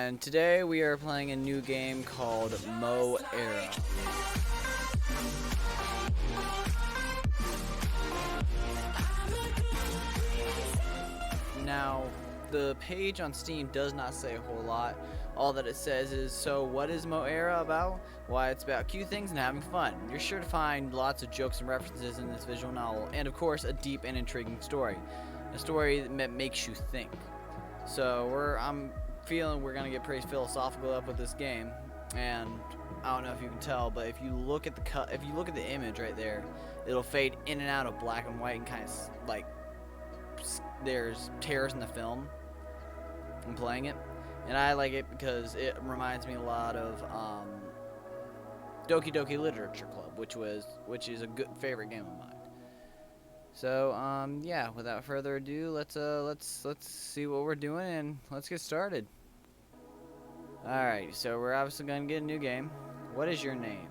and today we are playing a new game called Mo Era. Now, the page on Steam does not say a whole lot. All that it says is, so what is Mo Era about? Why, it's about cute things and having fun. You're sure to find lots of jokes and references in this visual novel, and of course, a deep and intriguing story. A story that makes you think. So I'm feeling we're gonna get pretty philosophical up with this game, and I don't know if you can tell, but if you look at the image right there, it'll fade in and out of black and white and kind of like there's tears in the film. I'm playing it, and I like it because it reminds me a lot of Doki Doki Literature Club, which is a good favorite game of mine. So yeah, without further ado, let's see what we're doing and let's get started. Alright, so we're obviously gonna get a new game. What is your name?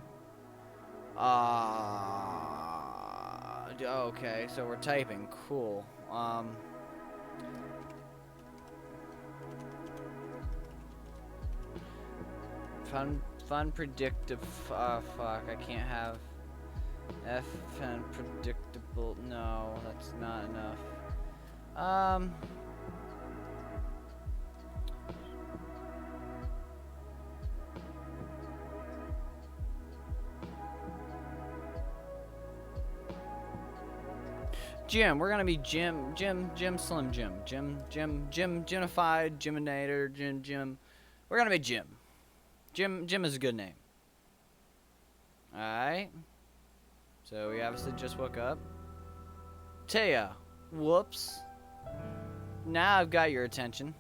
Okay, so we're typing. Cool. Fun predictive. Fuck, I can't have F and predictable. No, that's not enough. Jim, we're gonna be Jim, Slim Jim, Jimified, Jiminator, Jim. We're gonna be Jim. Jim is a good name. Alright. So we obviously just woke up. Taya. Whoops. Now I've got your attention.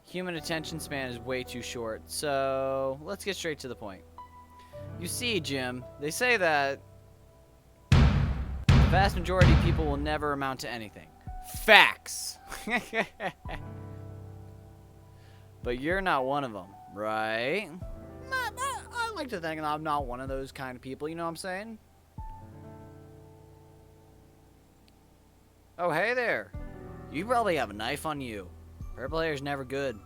Human attention span is way too short, so let's get straight to the point. You see, Jim, they say that the vast majority of people will never amount to anything. Facts! But you're not one of them, right? I like to think I'm not one of those kind of people, you know what I'm saying? Oh, hey there. You probably have a knife on you. Purple hair is never good.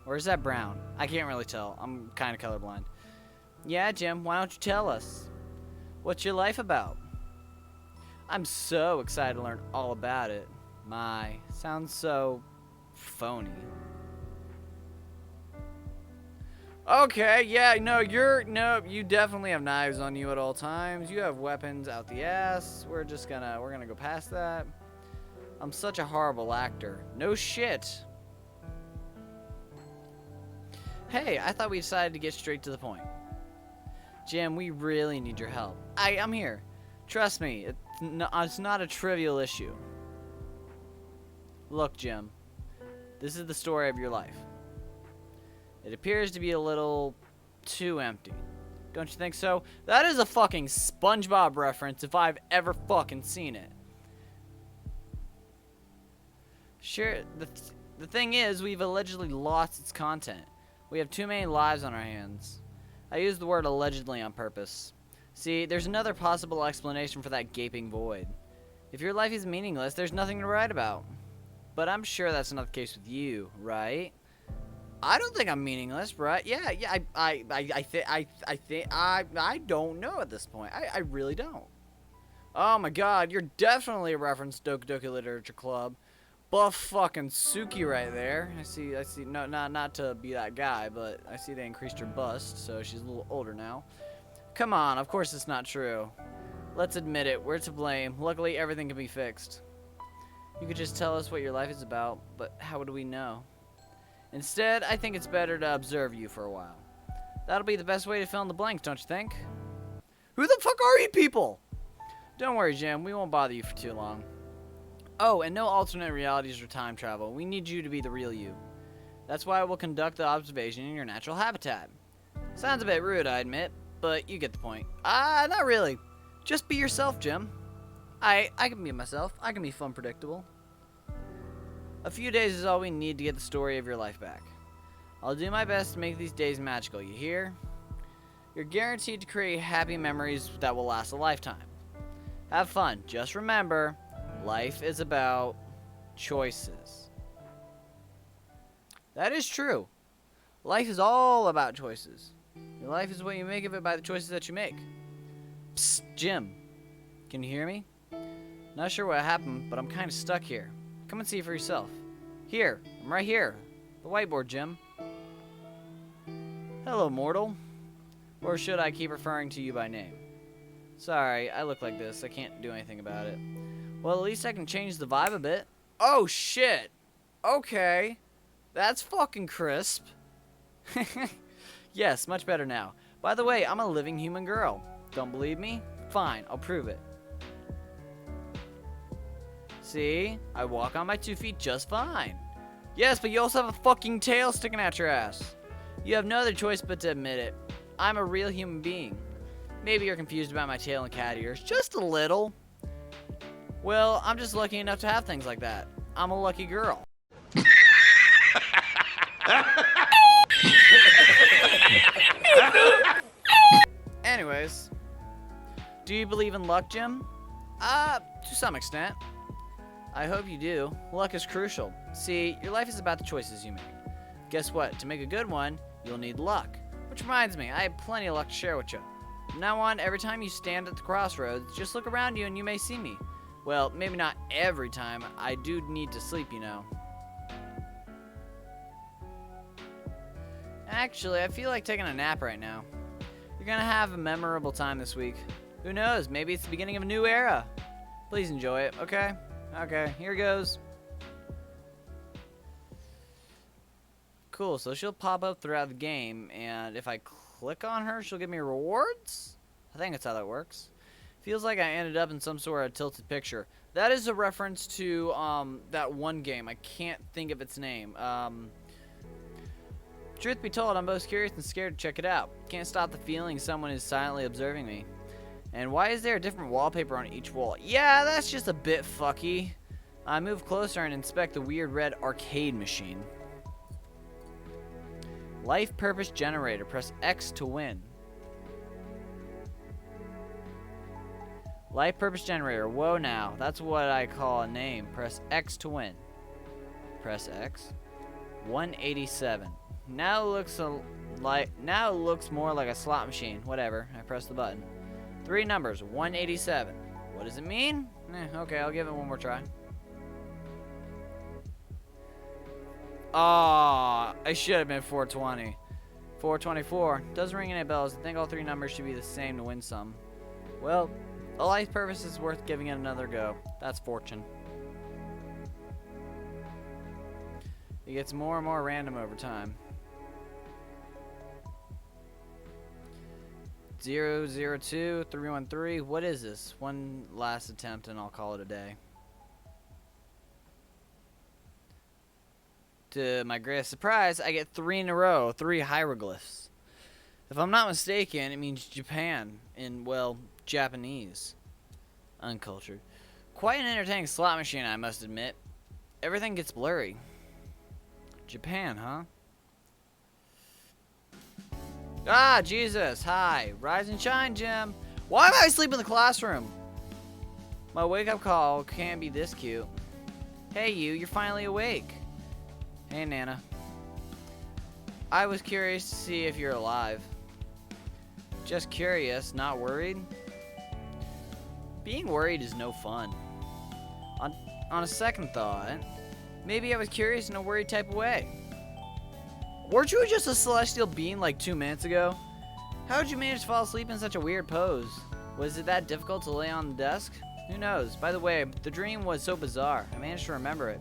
Or is that brown? I can't really tell. I'm kind of colorblind. Yeah, Jim, why don't you tell us? What's your life about? I'm so excited to learn all about it. Sounds so phony. Okay, yeah, no, you definitely have knives on you at all times. You have weapons out the ass. We're gonna go past that. I'm such a horrible actor. No shit. Hey, I thought we decided to get straight to the point. Jim, we really need your help. I'm here. Trust me, it's not a trivial issue. Look, Jim, this is the story of your life. It appears to be a little too empty. Don't you think so? That is a fucking SpongeBob reference if I've ever fucking seen it. Sure, the thing is, we've allegedly lost its content. We have too many lives on our hands. I use the word allegedly on purpose. See, there's another possible explanation for that gaping void. If your life is meaningless, there's nothing to write about. But I'm sure that's not the case with you, right? I don't think I'm meaningless, right? Yeah, I don't know at this point. I really don't. Oh my god, you're definitely a reference to Doki Doki Literature Club. Buff fucking Suki right there. I see, no, not to be that guy, but I see they increased her bust, so she's a little older now. Come on, of course it's not true. Let's admit it, we're to blame. Luckily, everything can be fixed. You could just tell us what your life is about, but how would we know? Instead, I think it's better to observe you for a while. That'll be the best way to fill in the blanks, don't you think? Who the fuck are you people? Don't worry, Jim. We won't bother you for too long. Oh, and no alternate realities or time travel. We need you to be the real you. That's why we'll conduct the observation in your natural habitat. Sounds a bit rude, I admit, but you get the point. Not really. Just be yourself, Jim. I can be myself. I can be fun, predictable. A few days is all we need to get the story of your life back. I'll do my best to make these days magical, you hear? You're guaranteed to create happy memories that will last a lifetime. Have fun. Just remember, life is about choices. That is true. Life is all about choices. Your life is what you make of it by the choices that you make. Psst, Jim. Can you hear me? Not sure what happened, but I'm kind of stuck here. Come and see for yourself. Here, I'm right here. The whiteboard, Jim. Hello, mortal. Or should I keep referring to you by name? Sorry, I look like this. I can't do anything about it. Well, at least I can change the vibe a bit. Oh, shit. Okay. That's fucking crisp. Yes, much better now. By the way, I'm a living human girl. Don't believe me? Fine, I'll prove it. See? I walk on my 2 feet just fine. Yes, but you also have a fucking tail sticking out your ass. You have no other choice but to admit it. I'm a real human being. Maybe you're confused about my tail and cat ears. Just a little. Well, I'm just lucky enough to have things like that. I'm a lucky girl. Anyways, do you believe in luck, Jim? To some extent. I hope you do. Luck is crucial. See, your life is about the choices you make. Guess what? To make a good one, you'll need luck. Which reminds me, I have plenty of luck to share with you. From now on, every time you stand at the crossroads, just look around you and you may see me. Well, maybe not every time. I do need to sleep, you know. Actually, I feel like taking a nap right now. You're gonna have a memorable time this week. Who knows? Maybe it's the beginning of a new era. Please enjoy it, okay? Okay, here goes. Cool, so she'll pop up throughout the game, and if I click on her, she'll give me rewards? I think that's how that works. Feels like I ended up in some sort of tilted picture. That is a reference to that one game. I can't think of its name. Truth be told, I'm both curious and scared to check it out. Can't stop the feeling someone is silently observing me. And why is there a different wallpaper on each wall? Yeah, that's just a bit fucky. I move closer and inspect the weird red arcade machine. Life purpose generator. Press X to win. Life purpose generator. Whoa now. That's what I call a name. Press X to win. Press X. 187. Now it looks more like a slot machine. Whatever. I press the button. 3 numbers. 187. What does it mean? Okay, I'll give it one more try. Oh, I should have been 420. 424. Doesn't ring any bells. I think all 3 numbers should be the same to win some. Well, a life purpose is worth giving it another go. That's fortune. It gets more and more random over time. 002 313. What is this? One last attempt and I'll call it a day. To my greatest surprise, I get 3 in a row, 3 hieroglyphs. If I'm not mistaken, it means Japan in, well, Japanese. Uncultured. Quite an entertaining slot machine, I must admit. Everything gets blurry. Japan, huh? Ah, Jesus, hi. Rise and shine, Jim. Why am I asleep in the classroom? My wake-up call can't be this cute. Hey, you're finally awake. Hey, Nana. I was curious to see if you're alive. Just curious, not worried? Being worried is no fun. On a second thought, maybe I was curious in a worried type of way. Weren't you just a celestial being like 2 minutes ago? How did you manage to fall asleep in such a weird pose? Was it that difficult to lay on the desk? Who knows? By the way, the dream was so bizarre. I managed to remember it.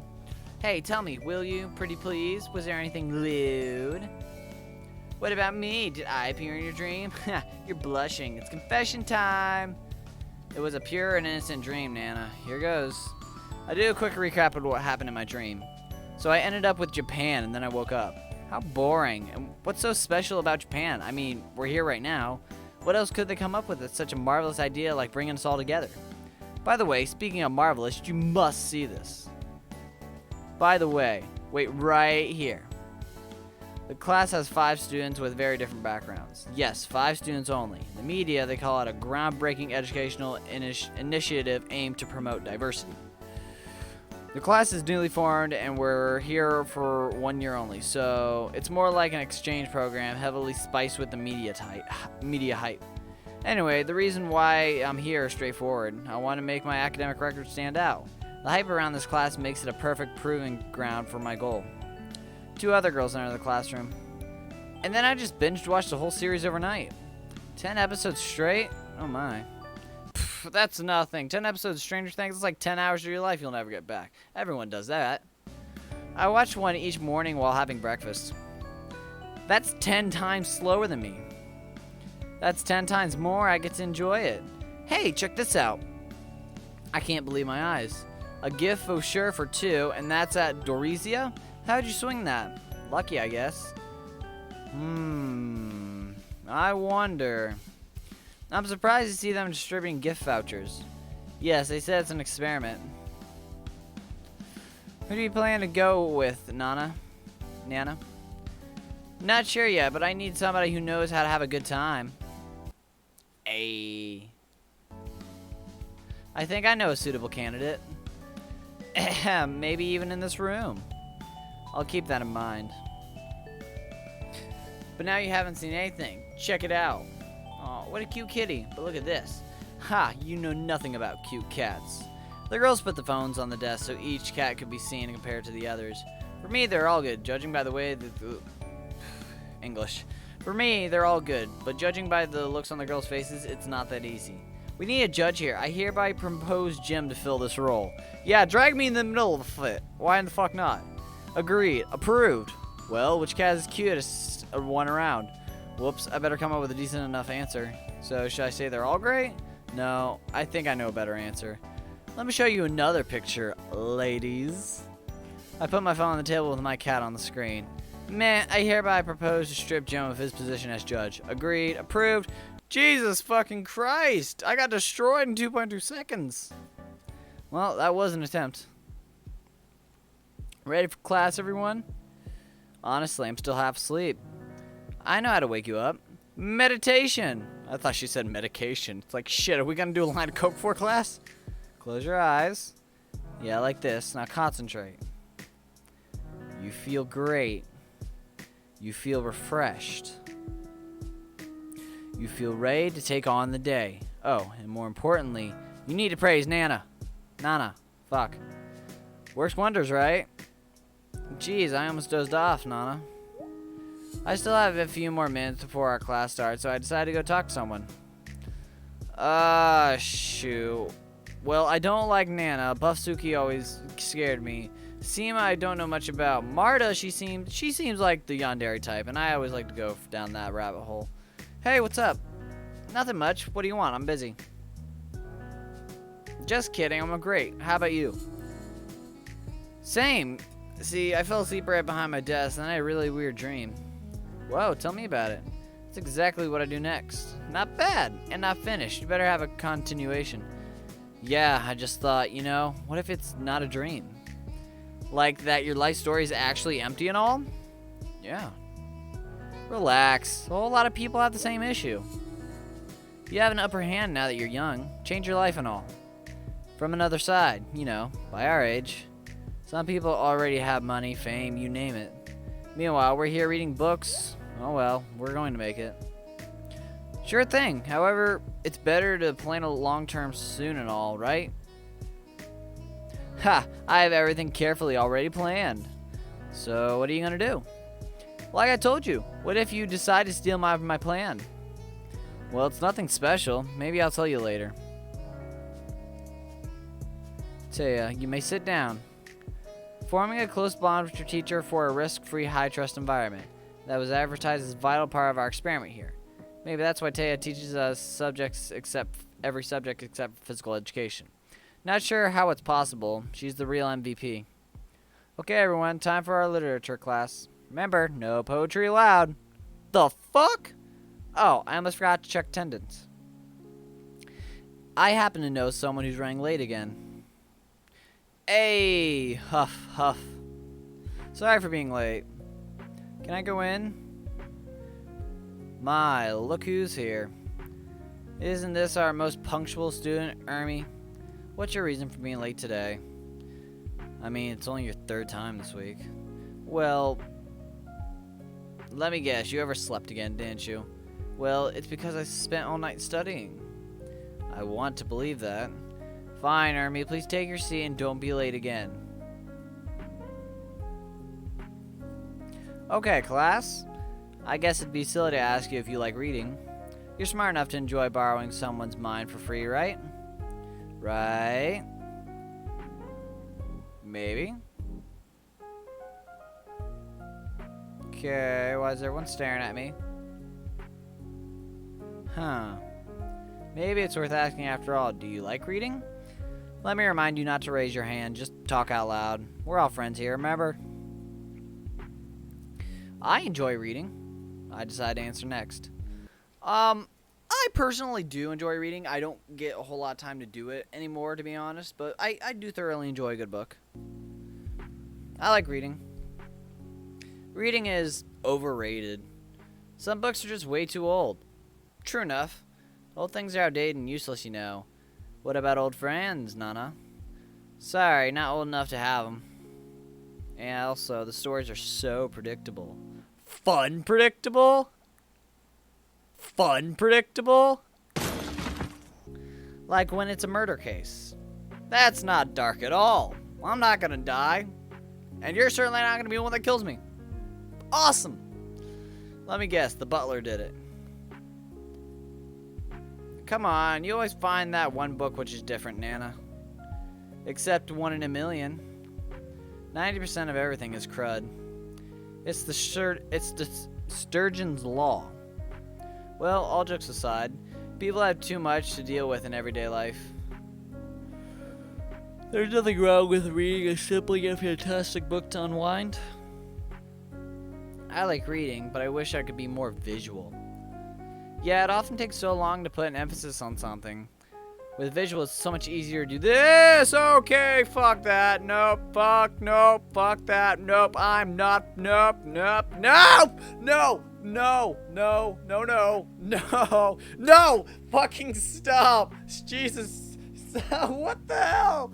Hey, tell me, will you, pretty please? Was there anything lewd? What about me? Did I appear in your dream? You're blushing. It's confession time. It was a pure and innocent dream, Nana. Here goes. I do a quick recap of what happened in my dream. So I ended up with Japan, and then I woke up. How boring. And what's so special about Japan? I mean, we're here right now. What else could they come up with that's such a marvelous idea like bringing us all together? By the way, speaking of marvelous, you must see this. By the way, wait right here. The class has 5 students with very different backgrounds. Yes, 5 students only. In the media, they call it a groundbreaking educational initiative aimed to promote diversity. The class is newly formed and we're here for 1 year only, so it's more like an exchange program heavily spiced with the media hype. Anyway, the reason why I'm here is straightforward. I want to make my academic record stand out. The hype around this class makes it a perfect proving ground for my goal. 2 other girls enter the classroom. And then I just binge watched the whole series overnight. 10 episodes straight? Oh my. Pff, that's nothing. 10 episodes of Stranger Things is like 10 hours of your life you'll never get back. Everyone does that. I watch one each morning while having breakfast. That's 10 times slower than me. That's 10 times more I get to enjoy it. Hey, check this out. I can't believe my eyes. A gift for sure for 2, and that's at Dorizia? How'd you swing that? Lucky, I guess. I wonder. I'm surprised to see them distributing gift vouchers. Yes, they said it's an experiment. Who do you plan to go with, Nana? Not sure yet, but I need somebody who knows how to have a good time. I think I know a suitable candidate. Maybe even in this room. I'll keep that in mind. But now you haven't seen anything. Check it out. Oh, what a cute kitty. But look at this. Ha, you know nothing about cute cats. The girls put the phones on the desk so each cat could be seen and compared to the others. For me, they're all good, judging by the way that English. For me, they're all good, but judging by the looks on the girls' faces, it's not that easy. We need a judge here. I hereby propose Jim to fill this role. Yeah, drag me in the middle of the fit. Why in the fuck not? Agreed. Approved. Well, which cat is cutest one around? Whoops, I better come up with a decent enough answer. So, should I say they're all great? No, I think I know a better answer. Let me show you another picture, ladies. I put my phone on the table with my cat on the screen. Man, I hereby propose to strip Jim of his position as judge. Agreed. Approved. Jesus fucking Christ! I got destroyed in 2.2 seconds. Well, that was an attempt. Ready for class, everyone? Honestly, I'm still half asleep. I know how to wake you up. Meditation! I thought she said medication. It's like, shit, are we gonna do a line of coke before class? Close your eyes. Yeah, like this. Now concentrate. You feel great. You feel refreshed. You feel ready to take on the day. Oh, and more importantly, you need to praise Nana. Fuck. Works wonders, right? Jeez, I almost dozed off, Nana. I still have a few more minutes before our class starts, so I decided to go talk to someone. Shoot. Well, I don't like Nana. Buff Suki always scared me. Seema, I don't know much about. Marta, she seems like the yandere type, and I always like to go down that rabbit hole. Hey, what's up? Nothing much. What do you want? I'm busy. Just kidding. I'm great. How about you? Same. See, I fell asleep right behind my desk, and I had a really weird dream. Whoa, tell me about it. It's exactly what I do next. Not bad, and not finished. You better have a continuation. Yeah, I just thought, what if it's not a dream? Like that your life story is actually empty and all? Yeah. Relax. A whole lot of people have the same issue. You have an upper hand now that you're young. Change your life and all. From another side, by our age. Some people already have money, fame, you name it. Meanwhile, we're here reading books. Oh well, we're going to make it. Sure thing. However, it's better to plan a long-term soon and all, right? Ha! I have everything carefully already planned. So, what are you gonna do? Like I told you, what if you decide to steal my plan? Well, it's nothing special. Maybe I'll tell you later. Taya, you may sit down. Forming a close bond with your teacher for a risk-free, high-trust environment. That was advertised as a vital part of our experiment here. Maybe that's why Taya teaches us every subject except physical education. Not sure how it's possible. She's the real MVP. Okay, everyone, time for our literature class. Remember, no poetry allowed. The fuck? Oh, I almost forgot to check attendance. I happen to know someone who's running late again. Hey, huff, huff. Sorry for being late. Can I go in? My, look who's here. Isn't this our most punctual student, Ermi? What's your reason for being late today? I mean, it's only your third time this week. Well, let me guess, you overslept again, didn't you? Well, it's because I spent all night studying. I want to believe that. Fine, Ermi, please take your seat and don't be late again. Okay, class. I guess it'd be silly to ask you if you like reading. You're smart enough to enjoy borrowing someone's mind for free, right? Right? Maybe? Okay, why is everyone staring at me? Huh. Maybe it's worth asking after all. Do you like reading? Let me remind you not to raise your hand. Just talk out loud. We're all friends here, remember? I enjoy reading. I decide to answer next. I personally do enjoy reading. I don't get a whole lot of time to do it anymore, to be honest. But I do thoroughly enjoy a good book. I like reading. Reading is overrated. Some books are just way too old. True enough. Old things are outdated and useless, you know. What about old friends, Nana? Sorry, not old enough to have them. And also, the stories are so predictable. Fun predictable? Fun predictable? Like when it's a murder case. That's not dark at all. I'm not gonna die. And you're certainly not gonna be the one that kills me. Awesome! Let me guess, the butler did it. Come on, you always find that one book which is different, Nana. Except 1 in a million. 90% of everything is crud. It's the Sturgeon's Law. Well, all jokes aside, people have too much to deal with in everyday life. There's nothing wrong with reading a simply a fantastic book to unwind. I like reading, but I wish I could be more visual. Yeah, it often takes so long to put an emphasis on something. With visual, it's so much easier to do this. Okay, fuck that. Nope, fuck, nope, fuck that. Nope, I'm not, nope, nope, nope, no, no, no, no, no, no, no, fucking stop. Jesus, stop. What the hell?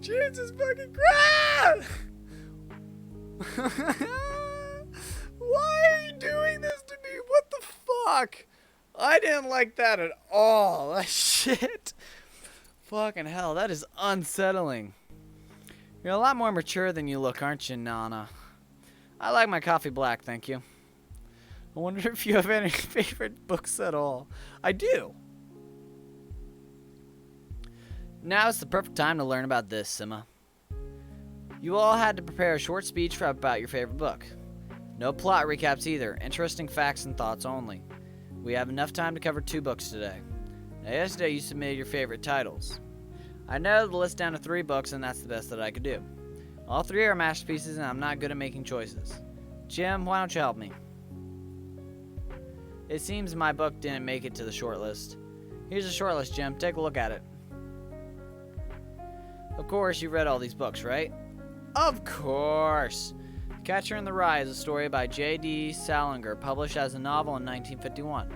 Jesus fucking Christ. Why are you doing this to me? What the fuck? I didn't like that at all. That shit. Fucking hell, that is unsettling. You're a lot more mature than you look, aren't you, Nana? I like my coffee black, thank you. I wonder if you have any favorite books at all. I do. Now is the perfect time to learn about this, Sima. You all had to prepare a short speech about your favorite book. No plot recaps either. Interesting facts and thoughts only. We have enough time to cover 2 books today. Now, yesterday you submitted your favorite titles. I narrowed the list down to 3 books, and that's the best that I could do. All 3 are masterpieces, and I'm not good at making choices. Jim, why don't you help me? It seems my book didn't make it to the shortlist. Here's the shortlist, Jim. Take a look at it. Of course, you've read all these books, right? Of course! Catcher in the Rye is a story by J.D. Salinger, published as a novel in 1951.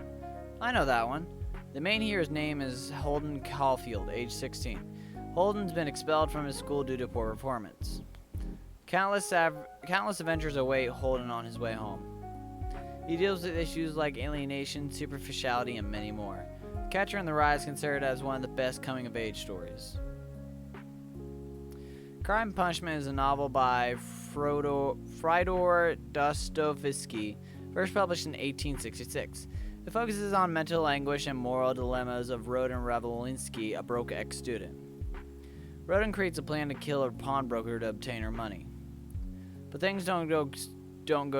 I know that one. The main hero's name is Holden Caulfield, age 16. Holden's been expelled from his school due to poor performance. Countless adventures await Holden on his way home. He deals with issues like alienation, superficiality, and many more. Catcher in the Rye is considered as one of the best coming-of-age stories. Crime and Punishment is a novel by Fyodor Dostoevsky, first published in 1866. It focuses on mental anguish and moral dilemmas of Rodin Revolinsky, a broke ex-student. Rodin creates a plan to kill a pawnbroker to obtain her money. But things don't go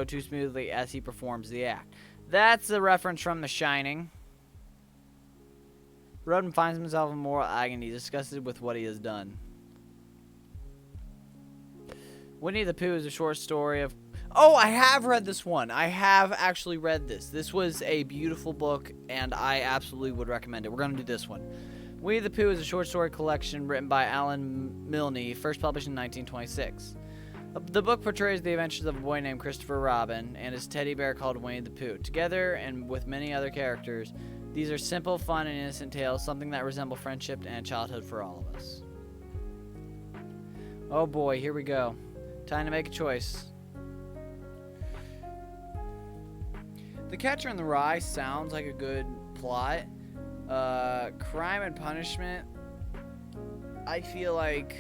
too smoothly as he performs the act. That's a reference from The Shining. Rodin finds himself in moral agony, disgusted with what he has done. Winnie the Pooh is a short story of... Oh, I have read this one. I have actually read this. This was a beautiful book, and I absolutely would recommend it. We're going to do this one. Winnie the Pooh is a short story collection written by Alan Milne, first published in 1926. The book portrays the adventures of a boy named Christopher Robin and his teddy bear called Winnie the Pooh. Together, and with many other characters, these are simple, fun, and innocent tales, something that resemble friendship and childhood for all of us. Oh boy, here we go. Time to make a choice. The Catcher in the Rye sounds like a good plot. Crime and Punishment, I feel like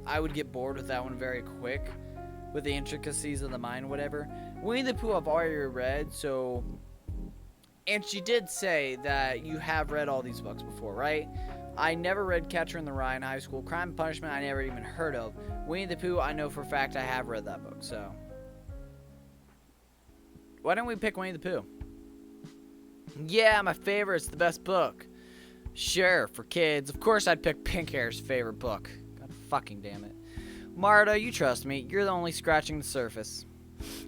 I would get bored with that one very quick with the intricacies of the mind, whatever. Winnie the Pooh I've already read, so... And she did say that you have read all these books before, right? I never read Catcher in the Rye in high school. Crime and Punishment I never even heard of. Winnie the Pooh, I know for a fact I have read that book, so... Why don't we pick Winnie the Pooh? Yeah, my favorite. It's the best book. Sure, for kids. Of course I'd pick Pink Hair's favorite book. God fucking damn it. Marta, you trust me. You're the only scratching the surface.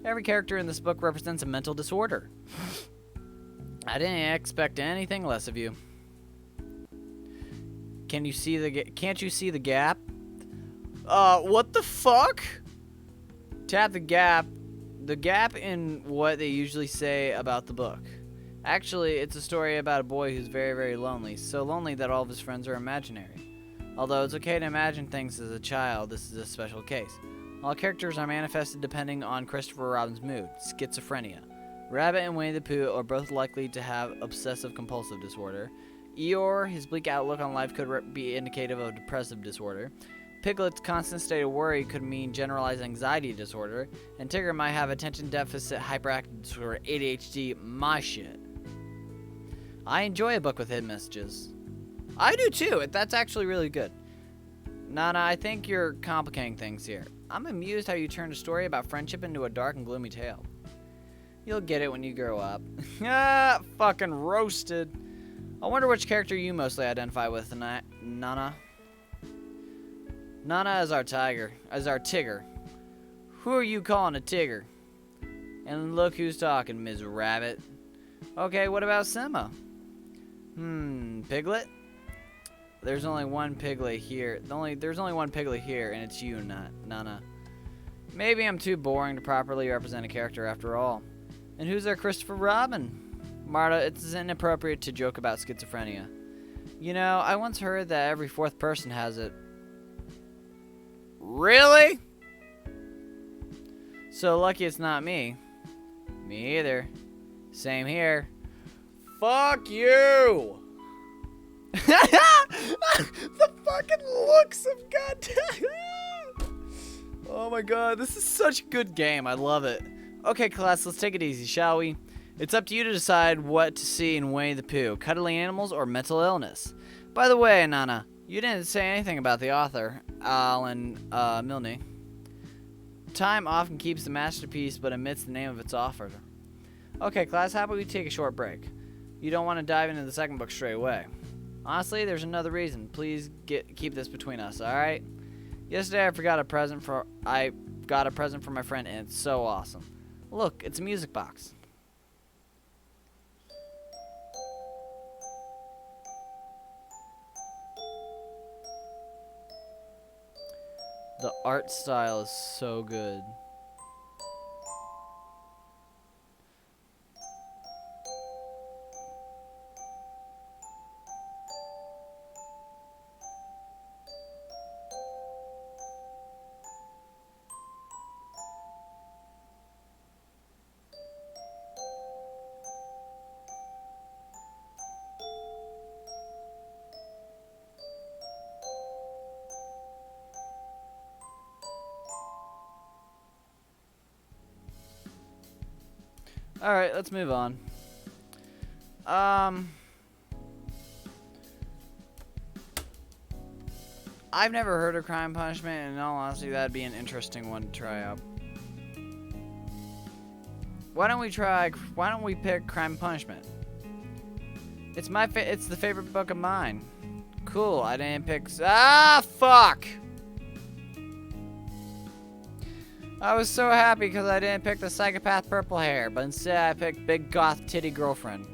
Every character in this book represents a mental disorder. I didn't expect anything less of you. Can't you see the gap? What the fuck? Tap the gap. The gap in what they usually say about the book. Actually, it's a story about a boy who's very, very lonely. So lonely that all of his friends are imaginary. Although it's okay to imagine things as a child, this is a special case. All characters are manifested depending on Christopher Robin's mood, schizophrenia. Rabbit and Winnie the Pooh are both likely to have obsessive-compulsive disorder. Eeyore, his bleak outlook on life could be indicative of depressive disorder. Piglet's constant state of worry could mean generalized anxiety disorder. And Tigger might have attention deficit hyperactive disorder, ADHD, my shit. I enjoy a book with hidden messages. I do too. That's actually really good. Nana, I think you're complicating things here. I'm amused how you turned a story about friendship into a dark and gloomy tale. You'll get it when you grow up. Ah, fucking roasted. I wonder which character you mostly identify with, Nana. Nana is our Tigger. Who are you calling a Tigger? And look who's talking, Ms. Rabbit. Okay, what about Simba? Piglet? There's only one Piglet here. There's only one Piglet here, and it's you, Nana. Maybe I'm too boring to properly represent a character after all. And who's our Christopher Robin? Marta, it's inappropriate to joke about schizophrenia. You know, I once heard that every fourth person has it. Really? So lucky it's not me. Me either. Same here. Fuck you! The fucking looks of goddamn. Oh my god, this is such a good game. I love it. Okay, class, let's take it easy, shall we? It's up to you to decide what to see in Winnie the Pooh, cuddly animals or mental illness. By the way, Nana, you didn't say anything about the author, Alan Milne. Time often keeps the masterpiece but omits the name of its author. Okay, class, how about we take a short break? You don't want to dive into the second book straight away. Honestly, there's another reason. Please keep this between us, alright? Yesterday I got a present for my friend and it's so awesome. Look, it's a music box. The art style is so good. Alright, let's move on. I've never heard of Crime and Punishment, and in all honesty, that'd be an interesting one to try out. Why don't we pick Crime and Punishment? It's it's the favorite book of mine. Cool, I didn't pick... Ah, fuck! I was so happy because I didn't pick the psychopath purple hair, but instead I picked big goth titty girlfriend.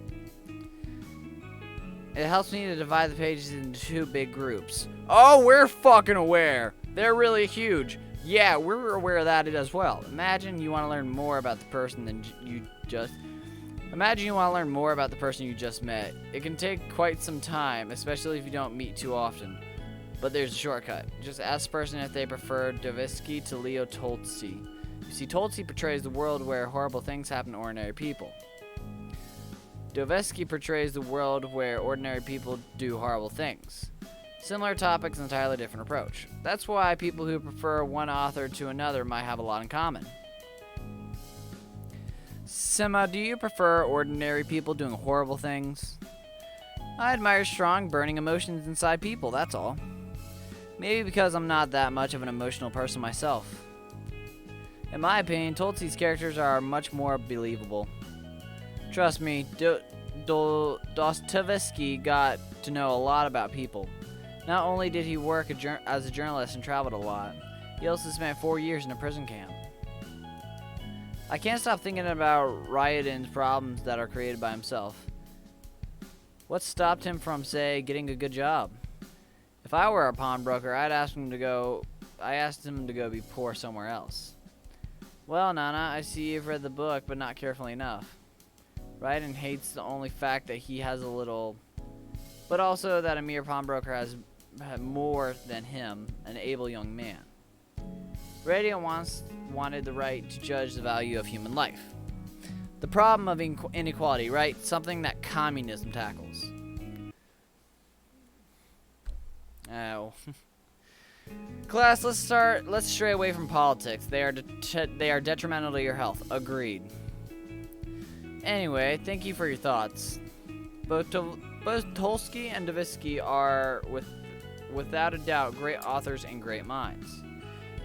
It helps me to divide the pages into two big groups. Oh, we're fucking aware. They're really huge. Yeah, we're aware of that as well. Imagine you want to learn more about the person you just met. It can take quite some time, especially if you don't meet too often. But there's a shortcut. Just ask the person if they prefer Dostoevsky to Leo Tolstoy. You see, Tolstoy portrays the world where horrible things happen to ordinary people. Dostoevsky portrays the world where ordinary people do horrible things. Similar topics, entirely different approach. That's why people who prefer one author to another might have a lot in common. Sima, do you prefer ordinary people doing horrible things? I admire strong, burning emotions inside people, that's all. Maybe because I'm not that much of an emotional person myself. In my opinion, Tolstoy's characters are much more believable. Trust me, Dostoevsky got to know a lot about people. Not only did he work as a journalist and traveled a lot, he also spent 4 years in a prison camp. I can't stop thinking about Ryden's problems that are created by himself. What stopped him from, say, getting a good job? If I were a pawnbroker, I asked him to go be poor somewhere else. Well, Nana, I see you've read the book, but not carefully enough. Ryden hates the only fact that he has a little, but also that a mere pawnbroker has more than him, an able young man. Ryden wanted the right to judge the value of human life. The problem of inequality, right? Something that communism tackles. Oh. Class, let's stray away from politics. They are detrimental to your health. Agreed. Anyway, thank you for your thoughts. Both Tolstoy and Dostoevsky are, without a doubt, great authors and great minds.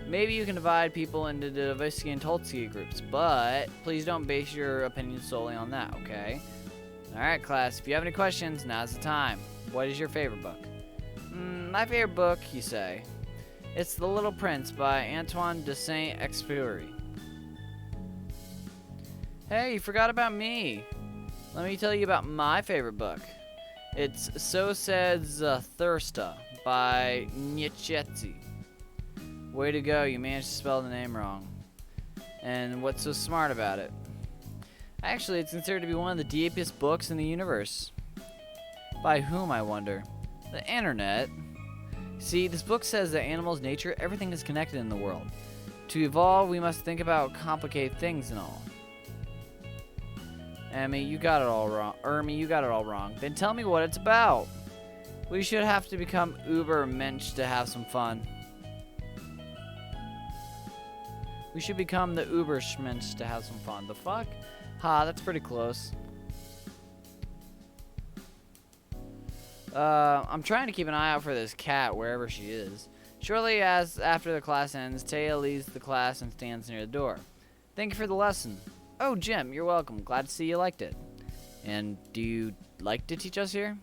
Maybe you can divide people into the Dostoevsky and Tolstoy groups, but please don't base your opinion solely on that, okay? Alright, class, if you have any questions, now's the time. What is your favorite book? My favorite book, you say. It's The Little Prince by Antoine de Saint-Exupéry. Hey, you forgot about me. Let me tell you about my favorite book. It's So Said Zarathustra by Nietzsche. Way to go, you managed to spell the name wrong. And what's so smart about it? Actually, it's considered to be one of the deepest books in the universe. By whom, I wonder? The internet. See, this book says that animals, nature, everything is connected in the world. To evolve, we must think about complicated things and all. Emmy, you got it all wrong. You got it all wrong. Then tell me what it's about. We should have to become uber mensch to have some fun. We should become the uber schmensch to have some fun. The fuck? Ha, that's pretty close. I'm trying to keep an eye out for this cat wherever she is. Shortly after the class ends, Taya leaves the class and stands near the door. Thank you for the lesson. Oh, Jim, you're welcome. Glad to see you liked it. And do you like to teach us here?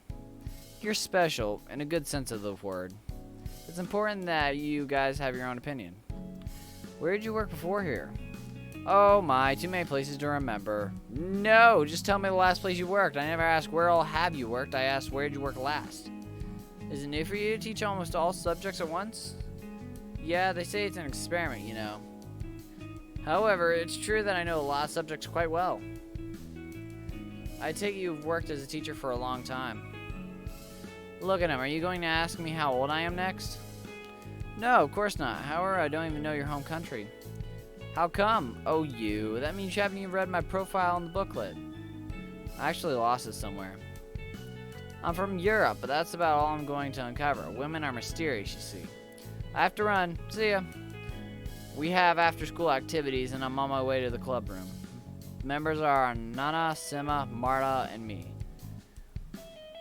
You're special, in a good sense of the word. It's important that you guys have your own opinion. Where did you work before here? Oh my, too many places to remember. No, just tell me the last place you worked. I never asked where all have you worked. I asked where did you work last. Is it new for you to teach almost all subjects at once? Yeah, they say it's an experiment, you know. However, it's true that I know a lot of subjects quite well. I take it you've worked as a teacher for a long time. Look at him, are you going to ask me how old I am next? No, of course not. However, I don't even know your home country. How come? Oh, you. That means you haven't even read my profile in the booklet. I actually lost it somewhere. I'm from Europe, but that's about all I'm going to uncover. Women are mysterious, you see. I have to run. See ya. We have after-school activities, and I'm on my way to the club room. Members are Nana, Sima, Marta, and me.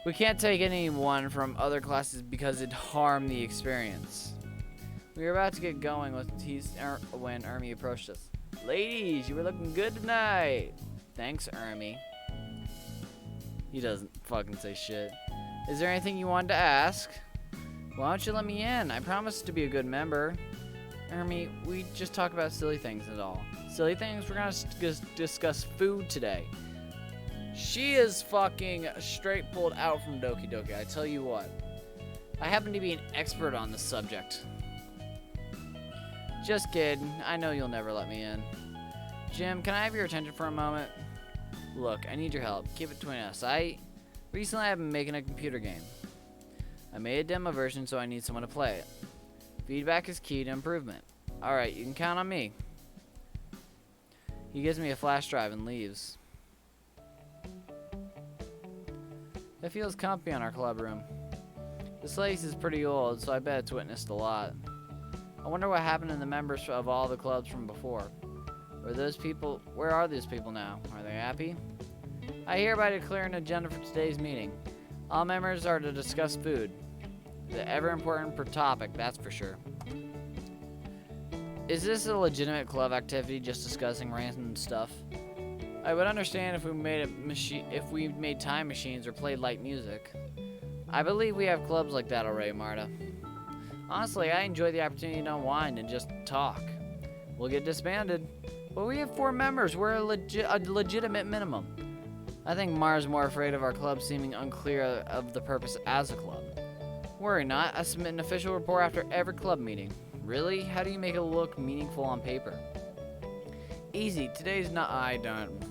We can't take anyone from other classes because it'd harm the experience. We were about to get going when Ermi approached us. Ladies, you were looking good tonight. Thanks, Ermi. He doesn't fucking say shit. Is there anything you wanted to ask? Why don't you let me in? I promise to be a good member. Ermi, we just talk about silly things and all. Silly things? We're gonna discuss food today. She is fucking straight pulled out from Doki Doki, I tell you what. I happen to be an expert on this subject. Just kidding. I know you'll never let me in. Jim, can I have your attention for a moment? Look, I need your help. Keep it between us. Recently I've been making a computer game. I made a demo version, so I need someone to play it. Feedback is key to improvement. Alright, you can count on me. He gives me a flash drive and leaves. It feels comfy in our club room. This place is pretty old, so I bet it's witnessed a lot. I wonder what happened to the members of all the clubs from before. Where are those people now? Are they happy? I hereby declare an agenda for today's meeting. All members are to discuss food. The ever important per topic, that's for sure. Is this a legitimate club activity, just discussing random stuff? I would understand if we made time machines or played light music. I believe we have clubs like that already, Marta. Honestly, I enjoy the opportunity to unwind and just talk. We'll get disbanded, but we have 4 members. We're a legitimate minimum. I think Mara's more afraid of our club seeming unclear of the purpose as a club. Worry not, I submit an official report after every club meeting. Really? How do you make it look meaningful on paper? Easy. Today's not.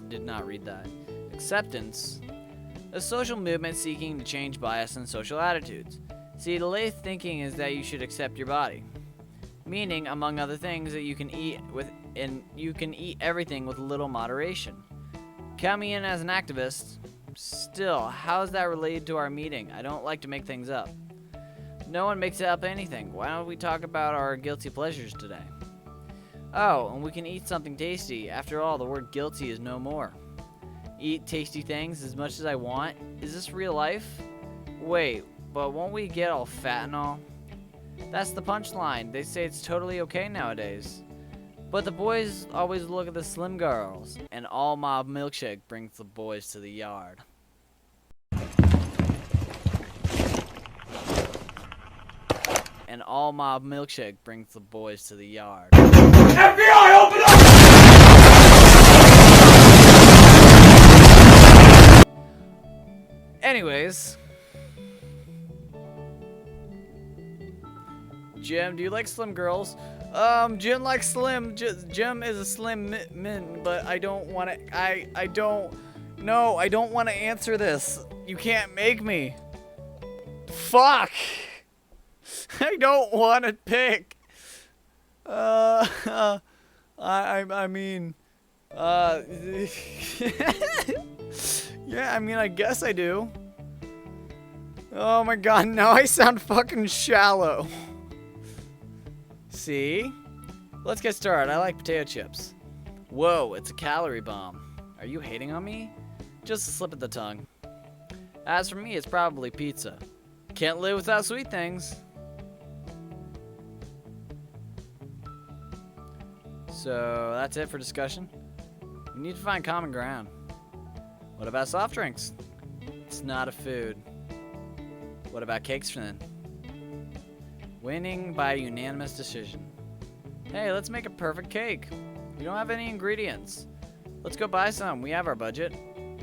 Did not read that. Acceptance. A social movement seeking to change bias and social attitudes. See, the lay thinking is that you should accept your body. Meaning, among other things, that you can eat everything with little moderation. Count me in as an activist. Still, how is that related to our meeting? I don't like to make things up. No one makes up anything. Why don't we talk about our guilty pleasures today? Oh, and we can eat something tasty. After all, the word guilty is no more. Eat tasty things as much as I want? Is this real life? Wait, but won't we get all fat and all? That's the punchline. They say it's totally okay nowadays. But the boys always look at the slim girls, and all mob milkshake brings the boys to the yard. And all mob milkshake brings the boys to the yard. FBI, open up! Anyways. Jim, do you like slim girls? Jim likes slim. Jim is a slim min, but I don't want to. I don't want to answer this. You can't make me. Fuck. I don't want to pick. I mean, yeah, I mean, I guess I do. Oh my god, now I sound fucking shallow. See? Let's get started. I like potato chips. Whoa, it's a calorie bomb. Are you hating on me? Just a slip of the tongue. As for me, it's probably pizza. Can't live without sweet things. So, that's it for discussion. We need to find common ground. What about soft drinks? It's not a food. What about cakes then? Winning by unanimous decision. Hey, let's make a perfect cake. We don't have any ingredients. Let's go buy some. We have our budget.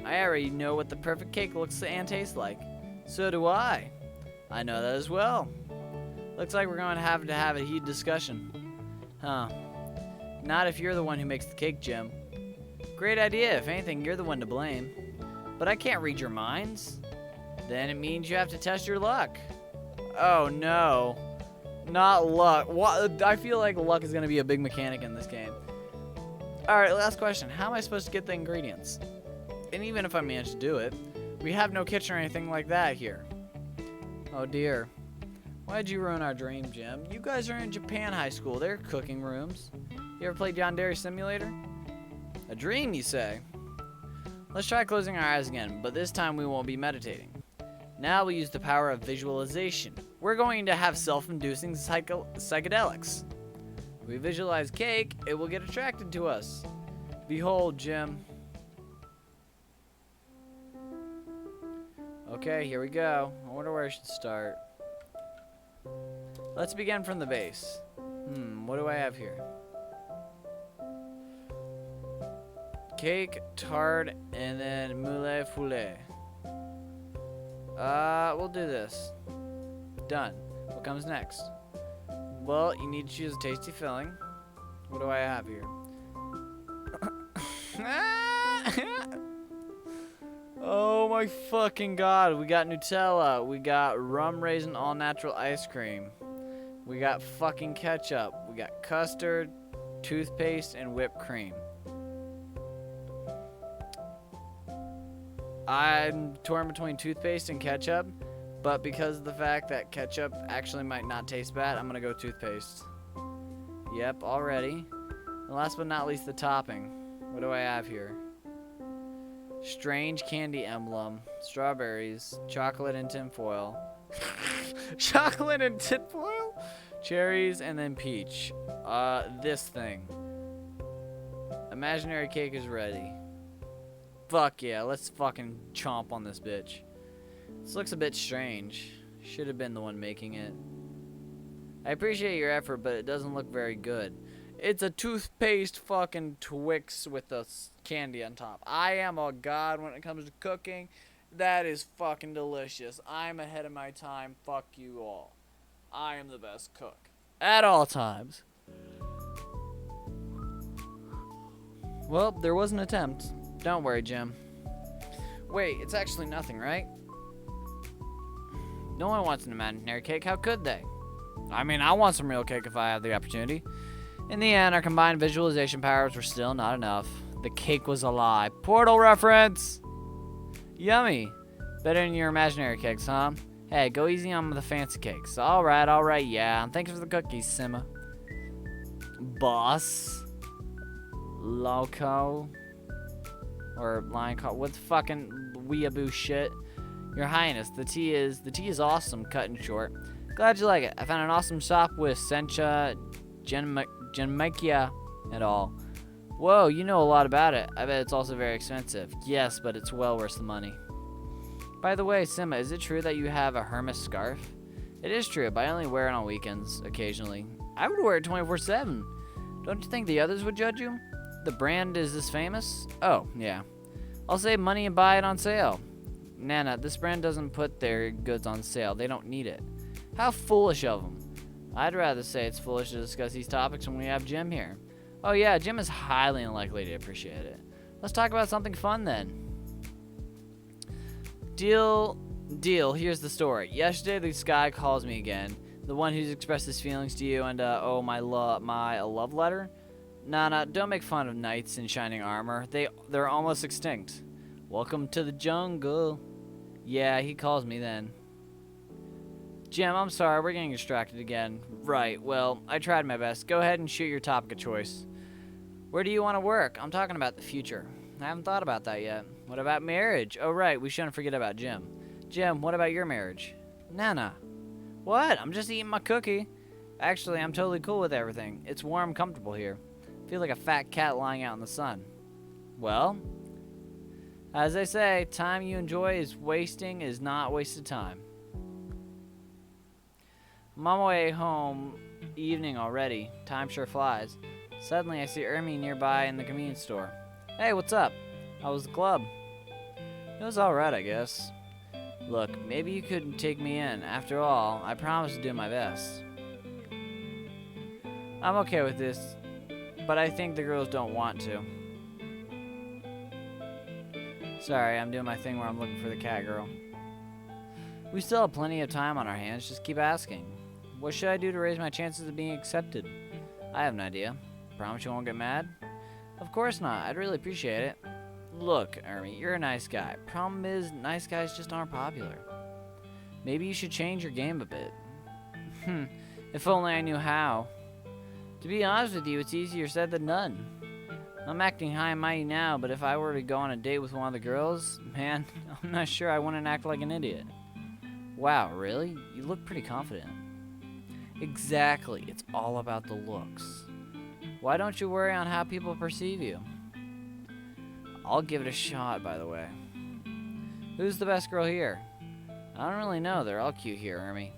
I already know what the perfect cake looks and tastes like. So do I. I know that as well. Looks like we're going to have a heated discussion. Huh. Not if you're the one who makes the cake, Jim. Great idea. If anything, you're the one to blame. But I can't read your minds. Then it means you have to test your luck. Oh no. Not luck. What? I feel like luck is going to be a big mechanic in this game. Alright, last question. How am I supposed to get the ingredients? And even if I manage to do it, we have no kitchen or anything like that here. Oh dear. Why'd you ruin our dream, Jim? You guys are in Japan high school. There are cooking rooms. You ever played Yandere Simulator? A dream, you say? Let's try closing our eyes again, but this time we won't be meditating. Now we'll use the power of visualization. We're going to have self-inducing psychedelics. If we visualize cake, it will get attracted to us. Behold, Jim. Okay, here we go. I wonder where I should start. Let's begin from the base. What do I have here? Cake, tart, and then moule foulée. We'll do this. Done. What comes next? Well, you need to choose a tasty filling. What do I have here? Oh my my fucking god. We got Nutella. We got rum raisin all natural ice cream. We got fucking ketchup. We got custard, toothpaste, and whipped cream. I'm torn between toothpaste and ketchup, but because of the fact that ketchup actually might not taste bad, I'm gonna go toothpaste. Yep, already. And last but not least, the topping. What do I have here? Strange candy emblem, strawberries, chocolate and tinfoil. Chocolate and tinfoil? Cherries and then peach. This thing. Imaginary cake is ready. Fuck yeah, let's fucking chomp on this bitch. This looks a bit strange. Should have been the one making it. I appreciate your effort, but it doesn't look very good. It's a toothpaste fucking Twix with a candy on top. I am a god when it comes to cooking. That is fucking delicious. I'm ahead of my time. Fuck you all. I am the best cook. At all times. Well, there was an attempt. Don't worry, Jim. Wait, it's actually nothing, right? No one wants an imaginary cake. How could they? I mean, I want some real cake if I have the opportunity. In the end, our combined visualization powers were still not enough. The cake was a lie. Portal reference! Yummy. Better than your imaginary cakes, huh? Hey, go easy on the fancy cakes. Alright, yeah. And thanks for the cookies, Simma. Boss. Loco. Or lion call. What the fucking weeaboo shit? Your Highness, the tea is awesome, cut and short. Glad you like it. I found an awesome shop with sencha, genmaikia, and all. Whoa, you know a lot about it. I bet it's also very expensive. Yes, but it's well worth the money. By the way, Simma, is it true that you have a Hermes scarf? It is true, but I only wear it on weekends, occasionally. I would wear it 24/7. Don't you think the others would judge you? The brand is this famous? Oh, yeah. I'll save money and buy it on sale. Nana, this brand doesn't put their goods on sale. They don't need it. How foolish of them. I'd rather say it's foolish to discuss these topics when we have Jim here. Oh yeah, Jim is highly unlikely to appreciate it. Let's talk about something fun then. Deal. Here's the story. Yesterday, this guy calls me again. The one who's expressed his feelings to you and, oh, my love letter? Nah, don't make fun of knights in shining armor. They're almost extinct. Welcome to the jungle. Yeah, he calls me then. Jim, I'm sorry, we're getting distracted again. Right, well, I tried my best. Go ahead and shoot your topic of choice. Where do you want to work? I'm talking about the future. I haven't thought about that yet. What about marriage? Oh, right, we shouldn't forget about Jim. Jim, what about your marriage? Nana. What? I'm just eating my cookie. Actually, I'm totally cool with everything. It's warm, comfortable here. I feel like a fat cat lying out in the sun. Well, as they say, time you enjoy is not wasted time. I'm on my way home, evening already. Time sure flies. Suddenly, I see Ermi nearby in the convenience store. Hey, what's up? How was the club? It was alright, I guess. Look, maybe you could take me in. After all, I promise to do my best. I'm okay with this, but I think the girls don't want to. Sorry, I'm doing my thing where I'm looking for the cat girl. We still have plenty of time on our hands, just keep asking. What should I do to raise my chances of being accepted? I have an idea. Promise you won't get mad? Of course not, I'd really appreciate it. Look, Ermi, you're a nice guy. Problem is, nice guys just aren't popular. Maybe you should change your game a bit. If only I knew how. To be honest with you, it's easier said than done. I'm acting high and mighty now, but if I were to go on a date with one of the girls, man, I'm not sure I wouldn't act like an idiot. Wow, really? You look pretty confident. Exactly, it's all about the looks. Why don't you worry on how people perceive you? I'll give it a shot, by the way. Who's the best girl here? I don't really know, they're all cute here, Ermi.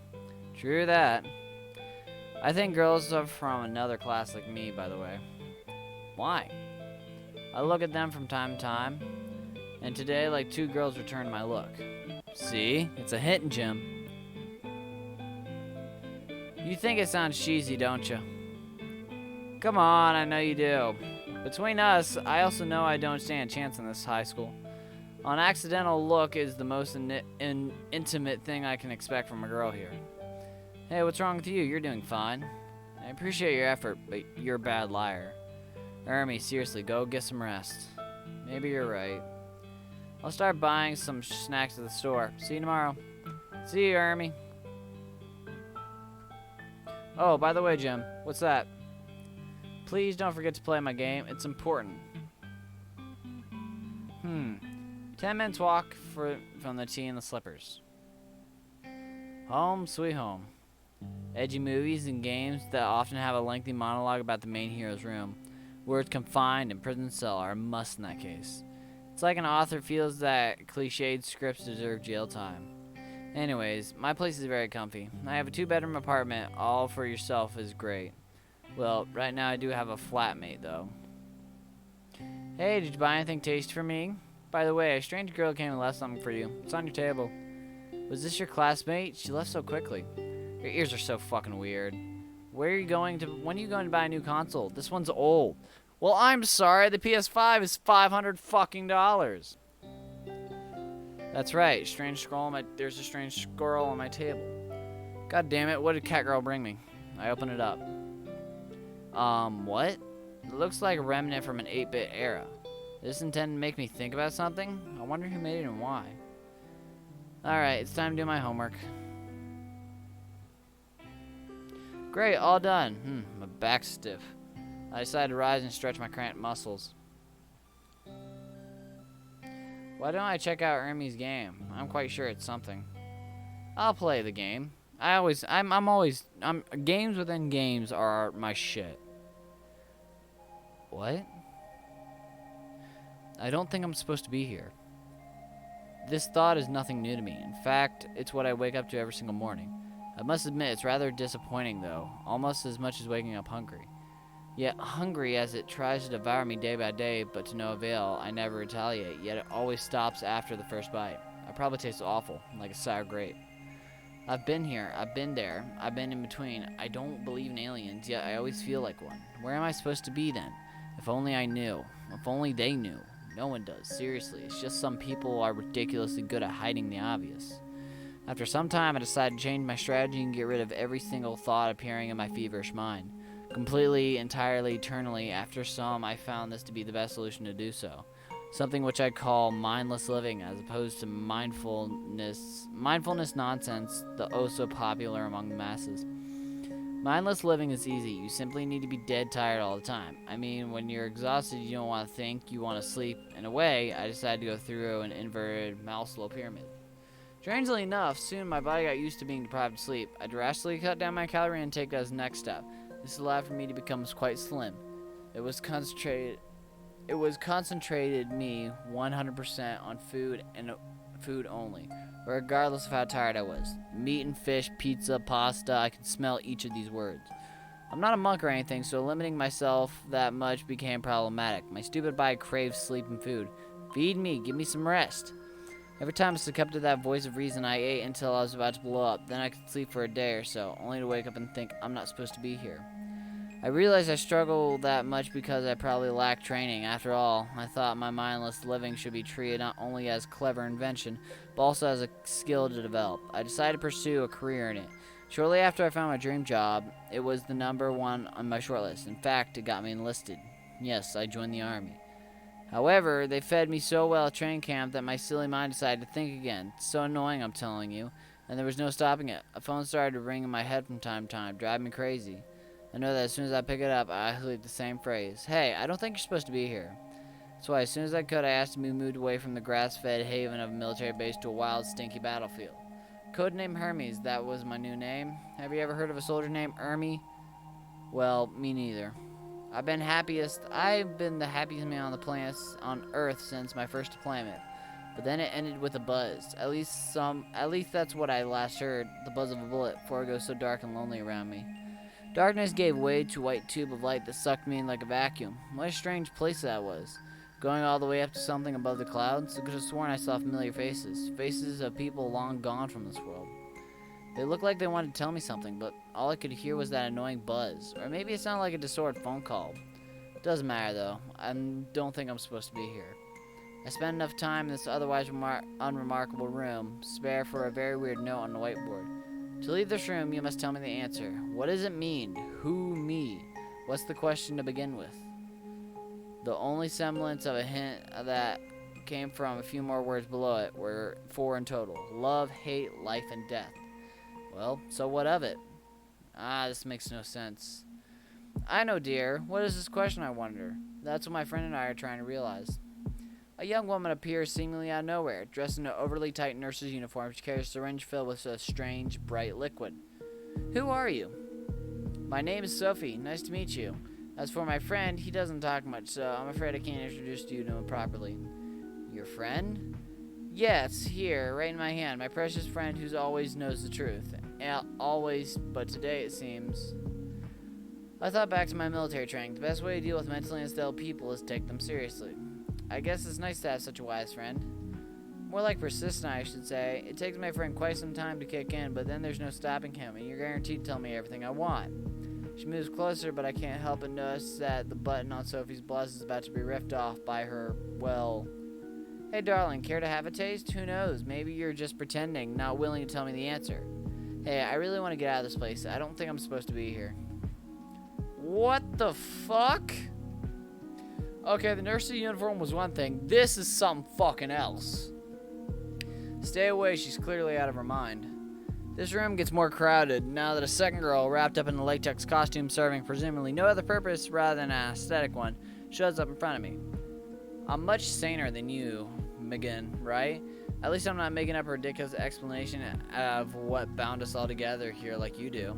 True that. I think girls are from another class like me, by the way. Why? I look at them from time to time, and today, like 2 girls returned my look. See? It's a hint, Jim. You think it sounds cheesy, don't you? Come on, I know you do. Between us, I also know I don't stand a chance in this high school. An accidental look is the most intimate thing I can expect from a girl here. Hey, what's wrong with you? You're doing fine. I appreciate your effort, but you're a bad liar. Ermi, seriously, go get some rest. Maybe you're right. I'll start buying some snacks at the store. See you tomorrow. See you, Ermi. Oh, by the way, Jim, what's that? Please don't forget to play my game. It's important. 10 minutes walk from the tea and the slippers. Home, sweet home. Edgy movies and games that often have a lengthy monologue about the main hero's room. Words confined and prison cell are a must in that case. It's like an author feels that cliched scripts deserve jail time. Anyways, my place is very comfy. I have a 2-bedroom apartment. All for yourself is great. Well, right now I do have a flatmate, though. Hey, did you buy anything tasty for me? By the way, a strange girl came and left something for you. It's on your table. Was this your classmate? She left so quickly. Your ears are so fucking weird. When are you going to buy a new console? This one's old. Well, I'm sorry. The PS5 is $500 fucking dollars. That's right. There's a strange squirrel on my table. God damn it. What did Catgirl bring me? I open it up. What? It looks like a remnant from an 8-bit era. Is this intended to make me think about something? I wonder who made it and why. Alright, it's time to do my homework. Great, all done. My back's stiff. I decided to rise and stretch my cramped muscles. Why don't I check out Ermi's game? I'm quite sure it's something. I'll play the game. Games within games are my shit. What? I don't think I'm supposed to be here. This thought is nothing new to me. In fact, it's what I wake up to every single morning. I must admit, it's rather disappointing, though, almost as much as waking up hungry. Yet, hungry as it tries to devour me day by day, but to no avail, I never retaliate, yet it always stops after the first bite. I probably taste awful, like a sour grape. I've been here, I've been there, I've been in between. I don't believe in aliens, yet I always feel like one. Where am I supposed to be, then? If only I knew. If only they knew. No one does, seriously. It's just some people are ridiculously good at hiding the obvious. After some time, I decided to change my strategy and get rid of every single thought appearing in my feverish mind. Completely, entirely, eternally, after some, I found this to be the best solution to do so. Something which I call mindless living, as opposed to mindfulness nonsense, the oh so popular among the masses. Mindless living is easy. You simply need to be dead tired all the time. I mean, when you're exhausted, you don't want to think, you want to sleep. In a way, I decided to go through an inverted Maslow pyramid. Strangely enough, soon my body got used to being deprived of sleep. I drastically cut down my calorie intake as the next step. This allowed for me to become quite slim. It was concentrated me 100% on food and food only, regardless of how tired I was. Meat and fish, pizza, pasta, I could smell each of these words. I'm not a monk or anything, so limiting myself that much became problematic. My stupid body craved sleep and food. Feed me, give me some rest. Every time I succumbed to that voice of reason, I ate until I was about to blow up. Then I could sleep for a day or so, only to wake up and think I'm not supposed to be here. I realized I struggle that much because I probably lack training. After all, I thought my mindless living should be treated not only as clever invention, but also as a skill to develop. I decided to pursue a career in it. Shortly after I found my dream job, it was the number one on my shortlist. In fact, it got me enlisted. Yes, I joined the army. However, they fed me so well at training camp that my silly mind decided to think again. It's so annoying, I'm telling you. And there was no stopping it. A phone started to ring in my head from time to time, driving me crazy. I know that as soon as I pick it up, I leave the same phrase. Hey, I don't think you're supposed to be here. That's why as soon as I could, I asked to be moved away from the grass-fed haven of a military base to a wild, stinky battlefield. Codename Hermes, that was my new name. Have you ever heard of a soldier named Ermi? Well, me neither. I've been the happiest man on the planet on Earth since my first deployment. But then it ended with a buzz. At least that's what I last heard. The buzz of a bullet before it goes so dark and lonely around me. Darkness gave way to a white tube of light that sucked me in like a vacuum. What a strange place that was. Going all the way up to something above the clouds, I could have sworn I saw familiar faces. Faces of people long gone from this world. They looked like they wanted to tell me something, but all I could hear was that annoying buzz. Or maybe it sounded like a distorted phone call. Doesn't matter, though. I don't think I'm supposed to be here. I spent enough time in this otherwise unremarkable room, spare for a very weird note on the whiteboard. To leave this room, you must tell me the answer. What does it mean? Who, me? What's the question to begin with? The only semblance of a hint that came from a few more words below it were 4 in total. Love, hate, life, and death. Well, so what of it? This makes no sense. I know, dear. What is this question, I wonder? That's what my friend and I are trying to realize. A young woman appears seemingly out of nowhere, dressed in an overly tight nurse's uniform. She carries a syringe filled with a strange, bright liquid. Who are you? My name is Sophie. Nice to meet you. As for my friend, he doesn't talk much, so I'm afraid I can't introduce you to him properly. Your friend? Yes, here, right in my hand. My precious friend who always knows the truth. Always, but today it seems. I thought back to my military training. The best way to deal with mentally unstable people is to take them seriously. I guess it's nice to have such a wise friend. More like persistent, I should say. It takes my friend quite some time to kick in, but then there's no stopping him, and you're guaranteed to tell me everything I want. She moves closer, but I can't help but notice that the button on Sophie's blouse is about to be ripped off by her, well... Hey, darling, care to have a taste? Who knows? Maybe you're just pretending, not willing to tell me the answer. Hey, I really want to get out of this place. I don't think I'm supposed to be here. What the fuck? Okay, the nurse's uniform was one thing. This is something fucking else. Stay away, she's clearly out of her mind. This room gets more crowded now that a second girl, wrapped up in a latex costume serving presumably no other purpose rather than an aesthetic one, shows up in front of me. I'm much saner than you, Megan, right? At least I'm not making up a ridiculous explanation of what bound us all together here like you do.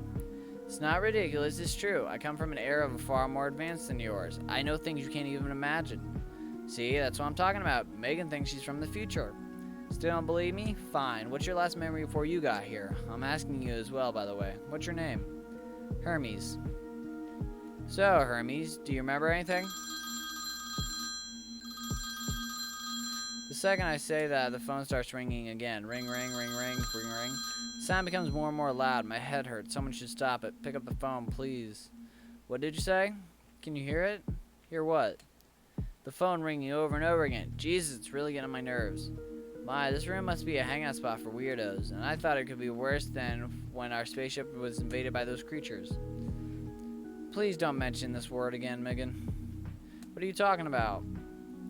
It's not ridiculous, it's true. I come from an era far more advanced than yours. I know things you can't even imagine. See, that's what I'm talking about. Megan thinks she's from the future. Still don't believe me? Fine. What's your last memory before you got here? I'm asking you as well, by the way. What's your name? Hermes. So, Hermes, do you remember anything? The second I say that, the phone starts ringing again. Ring, ring, ring, ring, ring, ring. The sound becomes more and more loud. My head hurts. Someone should stop it. Pick up the phone, please. What did you say? Can you hear it? Hear what? The phone ringing over and over again. Jesus, it's really getting on my nerves. My, this room must be a hangout spot for weirdos, and I thought it could be worse than when our spaceship was invaded by those creatures. Please don't mention this word again, Megan. What are you talking about?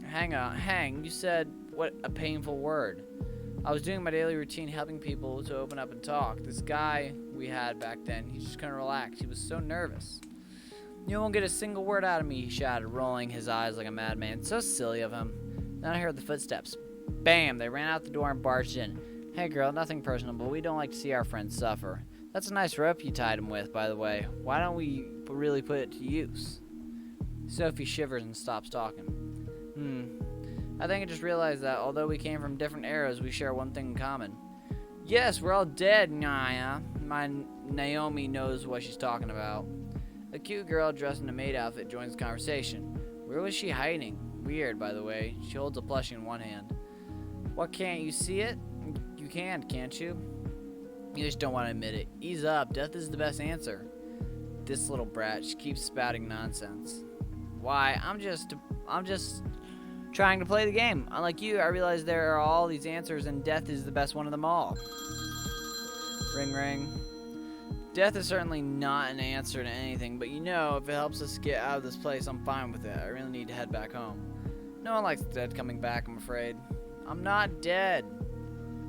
Hang, you said, what a painful word. I was doing my daily routine helping people to open up and talk. This guy we had back then, he just couldn't relax. He was so nervous. You won't get a single word out of me, he shouted, rolling his eyes like a madman. So silly of him. Then I heard the footsteps. Bam! They ran out the door and barged in. Hey girl, nothing personal, but we don't like to see our friends suffer. That's a nice rope you tied him with, by the way. Why don't we really put it to use? Sophie shivers and stops talking. I think I just realized that although we came from different eras, we share one thing in common. Yes, we're all dead, Naya. My Naomi knows what she's talking about. A cute girl dressed in a maid outfit joins the conversation. Where was she hiding? Weird, by the way. She holds a plushie in one hand. What, can't you see it? You can, can't you? You just don't want to admit it. Ease up. Death is the best answer. This little brat, she keeps spouting nonsense. Why, I'm just trying to play the game. Unlike you, I realize there are all these answers and death is the best one of them all. Ring, ring. Death is certainly not an answer to anything, but you know, if it helps us get out of this place, I'm fine with it. I really need to head back home. No one likes the dead coming back, I'm afraid. I'm not dead.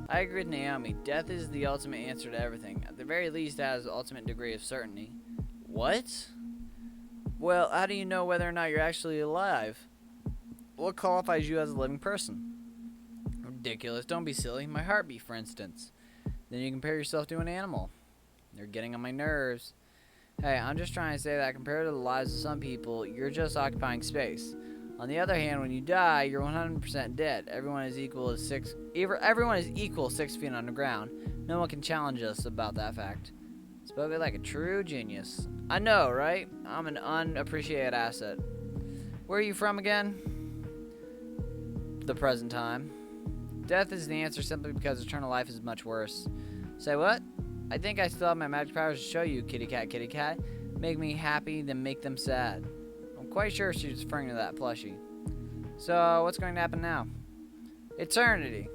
I agree with Naomi. Death is the ultimate answer to everything. At the very least, it has the ultimate degree of certainty. What? Well, how do you know whether or not you're actually alive? What qualifies you as a living person? Ridiculous. Don't be silly. My heartbeat, for instance. Then you compare yourself to an animal. You're getting on my nerves. Hey, I'm just trying to say that compared to the lives of some people, you're just occupying space. On the other hand, when you die, you're 100% dead. Everyone is equal 6 feet underground. No one can challenge us about that fact. Spoken like a true genius. I know, right? I'm an unappreciated asset. Where are you from again? The present time. Death is the answer simply because eternal life is much worse. Say what? I think I still have my magic powers to show you, kitty cat, kitty cat. Make me happy, then make them sad. I'm quite sure she's referring to that plushie. So, what's going to happen now? Eternity.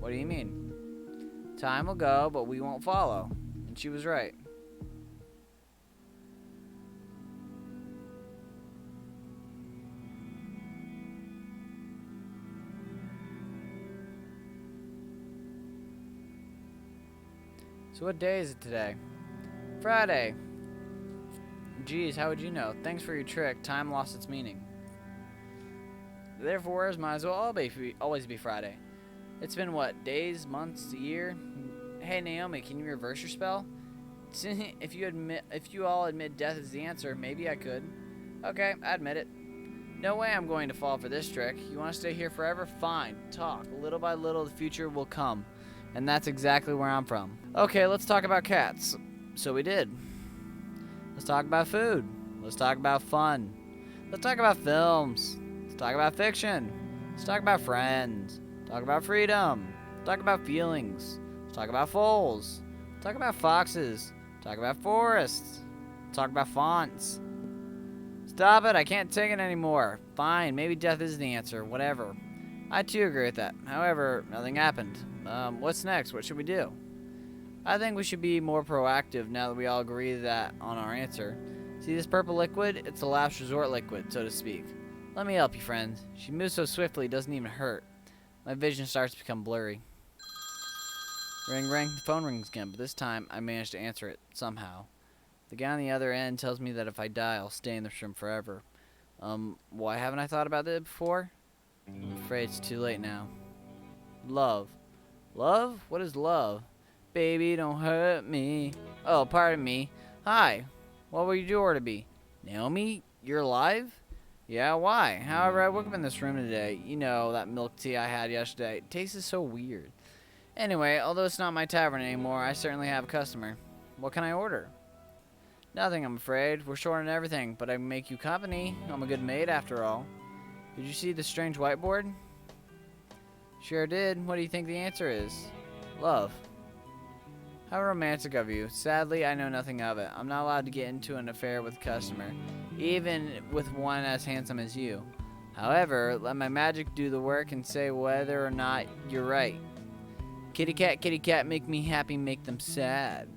What do you mean? Time will go, but we won't follow. And she was right. So what day is it today? Friday. Geez, how would you know? Thanks for your trick. Time lost its meaning. Therefore, it might as well always be Friday. It's been what? Days, months, a year? Hey Naomi, can you reverse your spell? If you all admit death is the answer, maybe I could. Okay, I admit it. No way I'm going to fall for this trick. You want to stay here forever? Fine. Talk. Little by little, the future will come. And that's exactly where I'm from. Okay, let's talk about cats. So we did. Let's talk about food. Let's talk about fun. Let's talk about films. Let's talk about fiction. Let's talk about friends. Talk about freedom. Talk about feelings. Let's talk about foals. Talk about foxes. Talk about forests. Talk about fonts. Stop it, I can't take it anymore. Fine, maybe death is the answer. Whatever. I too agree with that. However, nothing happened. What's next? What should we do? I think we should be more proactive now that we all agree that on our answer. See this purple liquid? It's a last resort liquid, so to speak. Let me help you, friend. She moves so swiftly it doesn't even hurt. My vision starts to become blurry. Ring, ring. The phone rings again, but this time I managed to answer it somehow. The guy on the other end tells me that if I die, I'll stay in this room forever. Why haven't I thought about it before? I'm afraid it's too late now. Love. Love? What is love? Baby, don't hurt me. Oh, pardon me. Hi. What will your order be? Naomi, you're alive? Yeah, why? However, I woke up in this room today. You know, that milk tea I had yesterday. It tasted so weird. Anyway, although it's not my tavern anymore, I certainly have a customer. What can I order? Nothing, I'm afraid. We're short on everything, but I can make you company. I'm a good maid, after all. Did you see the strange whiteboard? Sure did. What do you think the answer is? Love. How romantic of you. Sadly, I know nothing of it. I'm not allowed to get into an affair with a customer, even with one as handsome as you. However, let my magic do the work and say whether or not you're right. Kitty cat, make me happy, make them sad.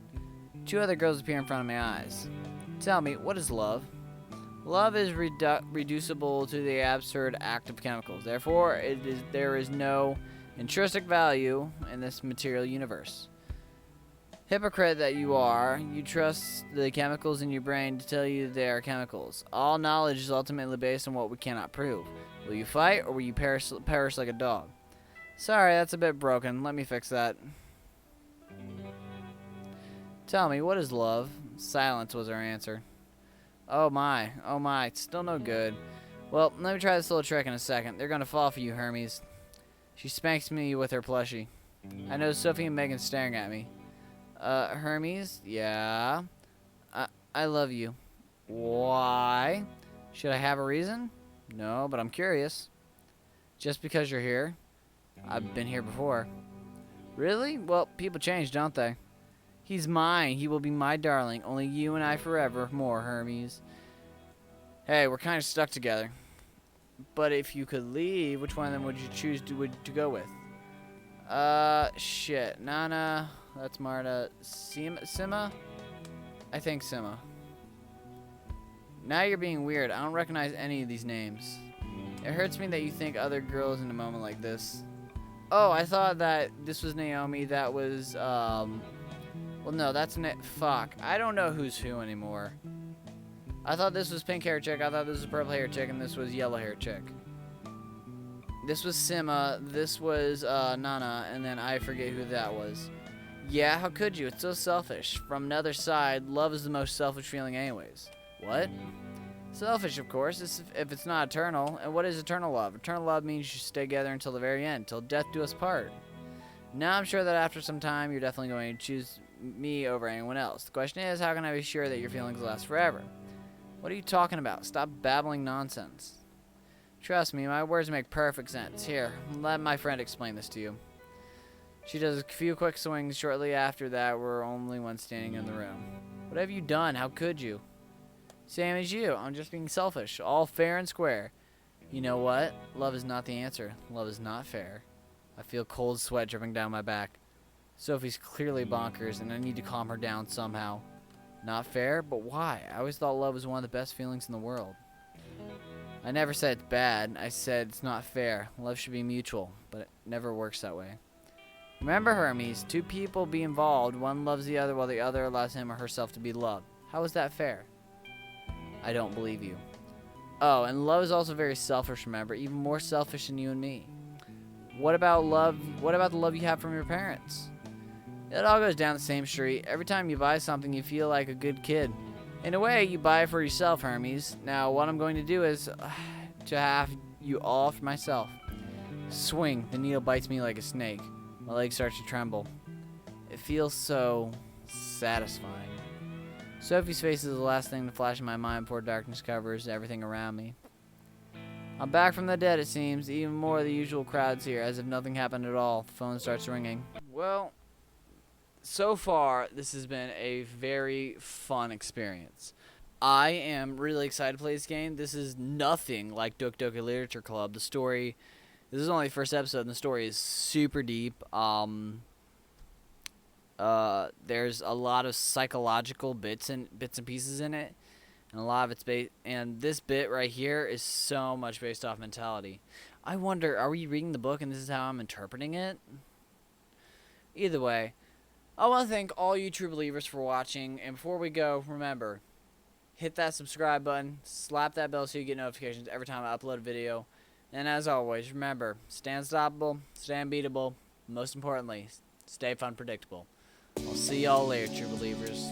Two other girls appear in front of my eyes. Tell me, what is love? Love is reducible to the absurd act of chemicals. Therefore, there is no intrinsic value in this material universe. Hypocrite that you are, you trust the chemicals in your brain to tell you they are chemicals. All knowledge is ultimately based on what we cannot prove. Will you fight, or will you perish like a dog? Sorry, that's a bit broken. Let me fix that. Tell me, what is love? Silence was her answer. Oh my, it's still no good. Well, let me try this little trick in a second. They're gonna fall for you, Hermes. She spanks me with her plushie. I know Sophie and Megan staring at me. Hermes? Yeah? I love you. Why? Should I have a reason? No, but I'm curious. Just because you're here? I've been here before. Really? Well, people change, don't they? He's mine. He will be my darling. Only you and I forever more, Hermes. Hey, we're kind of stuck together. But if you could leave, which one of them would you choose to go with? Shit. Nana. That's Marta. Sima? I think Sima. Now you're being weird. I don't recognize any of these names. It hurts me that you think other girls in a moment like this. Oh, I thought that this was Naomi. That was, well, no, that's fuck. I don't know who's who anymore. I thought this was pink hair chick. I thought this was purple hair chick, and this was yellow hair chick. This was Sima. This was Nana, and then I forget who that was. Yeah, how could you? It's so selfish. From another side, love is the most selfish feeling anyways. What? Selfish, of course, if it's not eternal. And what is eternal love? Eternal love means you stay together until the very end, till death do us part. Now I'm sure that after some time, you're definitely going to choose me over anyone else. The question is, how can I be sure that your feelings last forever? What are you talking about? Stop babbling nonsense. Trust me, my words make perfect sense. Here, let my friend explain this to you. She does a few quick swings. Shortly after that, we're only one standing in the room. What have you done? How could you? Same as you. I'm just being selfish. All fair and square. You know what? Love is not the answer. Love is not fair. I feel cold sweat dripping down my back. Sophie's clearly bonkers, and I need to calm her down somehow. Not fair, but why? I always thought love was one of the best feelings in the world. I never said it's bad. I said it's not fair. Love should be mutual, but it never works that way. Remember, Hermes, two people be involved. One loves the other while the other allows him or herself to be loved. How is that fair? I don't believe you. Oh, and love is also very selfish, remember? Even more selfish than you and me. What about love? What about the love you have from your parents? It all goes down the same street. Every time you buy something, you feel like a good kid. In a way, you buy it for yourself, Hermes. Now, what I'm going to do is to have you all for myself. Swing. The needle bites me like a snake. My legs start to tremble. It feels so satisfying. Sophie's face is the last thing to flash in my mind before darkness covers everything around me. I'm back from the dead, it seems. Even more of the usual crowds here, as if nothing happened at all. The phone starts ringing. Well, so far, this has been a very fun experience. I am really excited to play this game. This is nothing like Doki Doki Literature Club. The story, this is only the first episode, and the story is super deep. There's a lot of psychological bits and pieces in it, and a lot of it's based. And this bit right here is so much based off mentality. I wonder, are we reading the book and this is how I'm interpreting it? Either way, I want to thank all you true believers for watching. And before we go, remember, hit that subscribe button, slap that bell so you get notifications every time I upload a video. And as always, remember, stay unstoppable, stay unbeatable, most importantly, stay fun predictable. I'll see y'all later, true believers.